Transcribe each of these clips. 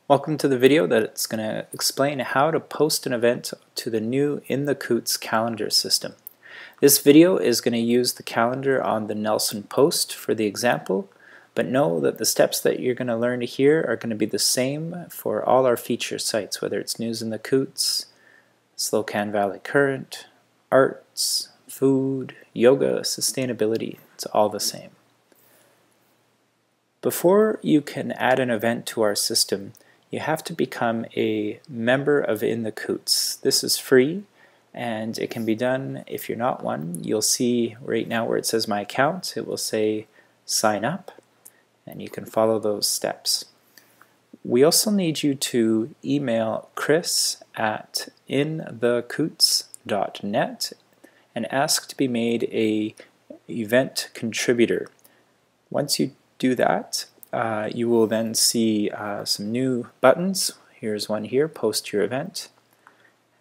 Welcome to the video that's going to explain how to post an event to the new Inthekoots calendar system. This video is going to use the calendar on the Nelson Post for the example, but know that the steps that you're going to learn here are going to be the same for all our feature sites, whether it's News Inthekoots, Slocan Valley Current, Arts, Food, Yoga, Sustainability. It's all the same. Before you can add an event to our system, you have to become a member of Inthekoots. This is free and it can be done. If you're not one, you'll see right now where it says My Account, it will say sign up and you can follow those steps. We also need you to email chris@inthekoots.net and ask to be made a event contributor. Once you do that, you will then see some new buttons. Here's one here, post your event.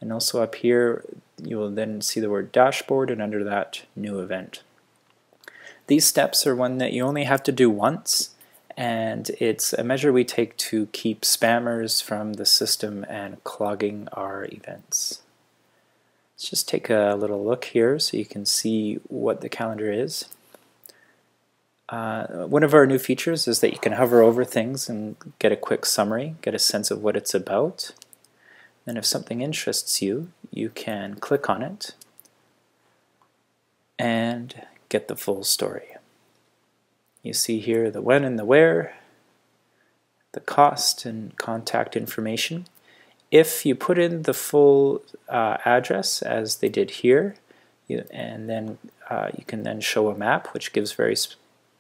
And also up here you will then see the word dashboard and under that new event. These steps are one that you only have to do once, and it's a measure we take to keep spammers from the system and clogging our events. Let's just take a little look here so you can see what the calendar is. One of our new features is that you can hover over things and get a quick summary, get a sense of what it's about. And if something interests you, you can click on it and get the full story. You see here the when and the where, the cost and contact information. If you put in the full address as they did here, and then you can then show a map which gives very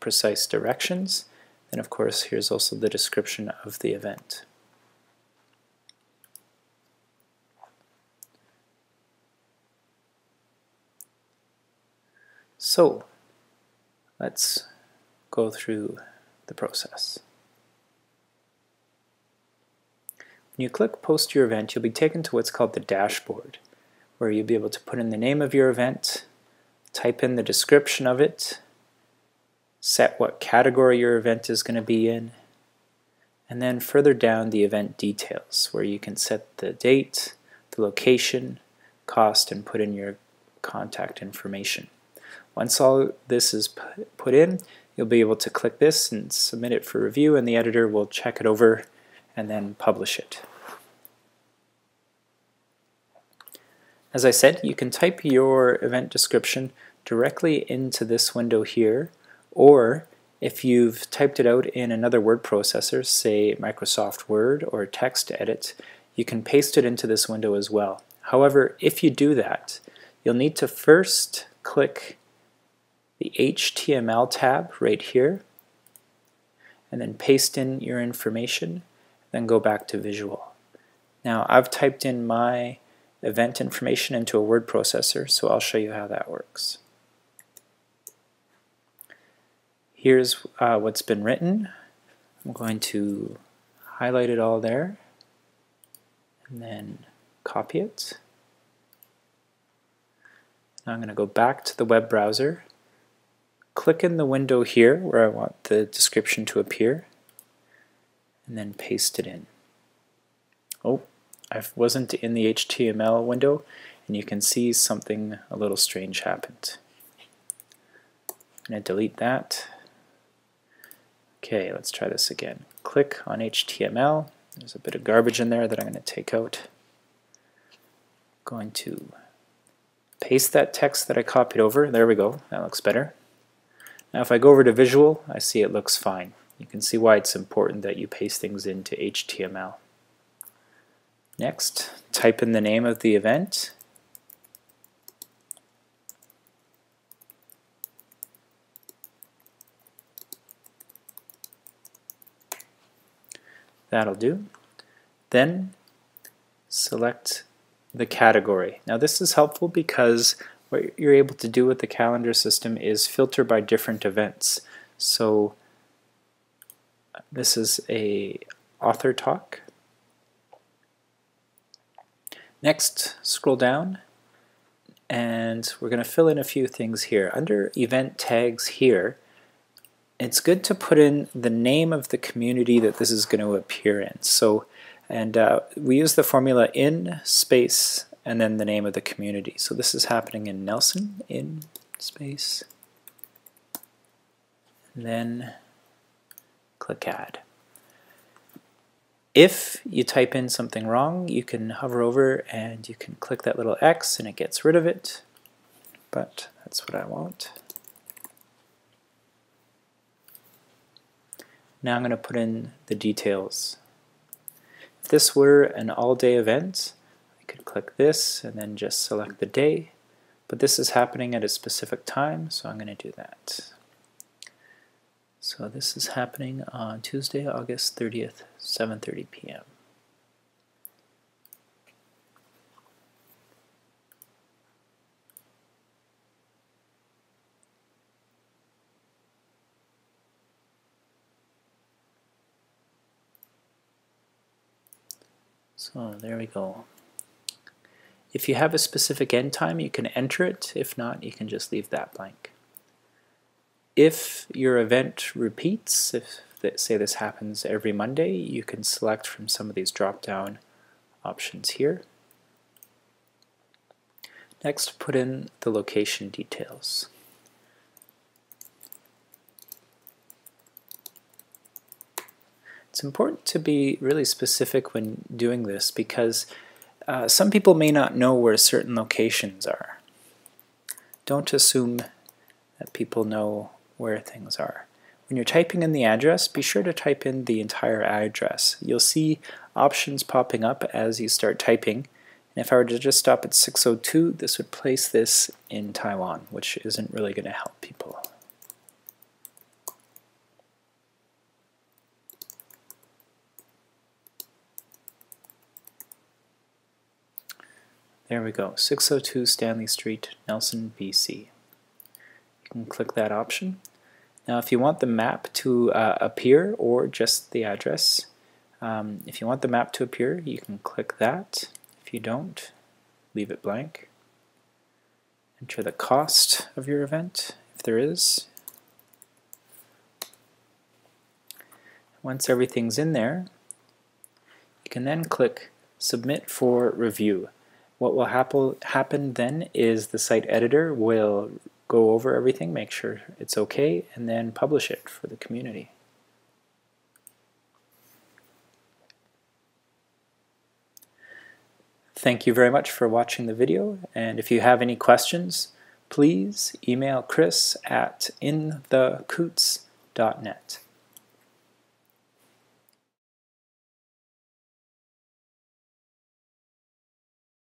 precise directions. Then of course here's also the description of the event. So let's go through the process. When you click post your event, you'll be taken to what's called the dashboard, where you'll be able to put in the name of your event, type in the description of it, set what category your event is going to be in, and then further down the event details where you can set the date, the location, cost, and put in your contact information. Once all this is put in, you'll be able to click this and submit it for review, and the editor will check it over and then publish it. As I said, you can type your event description directly into this window here, or if you've typed it out in another word processor, say Microsoft Word or Text Edit, you can paste it into this window as well. However, if you do that, you'll need to first click the HTML tab right here and then paste in your information, then go back to visual. Now I've typed in my event information into a word processor, so I'll show you how that works. Here's what's been written. I'm going to highlight it all there and then copy it. Now I'm going to go back to the web browser, click in the window here where I want the description to appear, and then paste it in. Oh, I wasn't in the HTML window, and you can see something a little strange happened. I'm going to delete that. Okay, let's try this again. Click on HTML. There's a bit of garbage in there that I'm going to take out. Going to paste that text that I copied over. There we go. That looks better. Now if I go over to visual, I see it looks fine. You can see why it's important that you paste things into HTML. Next, type in the name of the event. That'll do. Then select the category. Now this is helpful because what you're able to do with the calendar system is filter by different events. So this is a author talk. Next, scroll down and we're going to fill in a few things here. Under event tags here, it's good to put in the name of the community that this is going to appear in. So And we use the formula in space and then the name of the community. So this is happening in Nelson, in space, and then click Add. If you type in something wrong, you can hover over and you can click that little X and it gets rid of it, but that's what I want. Now I'm going to put in the details. If this were an all-day event, I could click this and then just select the day, but this is happening at a specific time, so I'm going to do that. So this is happening on Tuesday, August 30th, 7:30 p.m. So there we go. If you have a specific end time, you can enter it. If not, you can just leave that blank. If your event repeats, if say this happens every Monday, you can select from some of these drop-down options here. Next, put in the location details. It's important to be really specific when doing this because some people may not know where certain locations are. Don't assume that people know where things are. When you're typing in the address, be sure to type in the entire address. You'll see options popping up as you start typing. And if I were to just stop at 602, this would place this in Taiwan, which isn't really going to help people. There we go, 602 Stanley Street, Nelson, BC. You can click that option. Now if you want the map to appear or just the address, if you want the map to appear, you can click that. If you don't, leave it blank. Enter the cost of your event, if there is. Once everything's in there, you can then click Submit for Review. What will happen then is the site editor will go over everything, make sure it's okay, and then publish it for the community. Thank you very much for watching the video, and if you have any questions, please email Chris at inthekoots.net.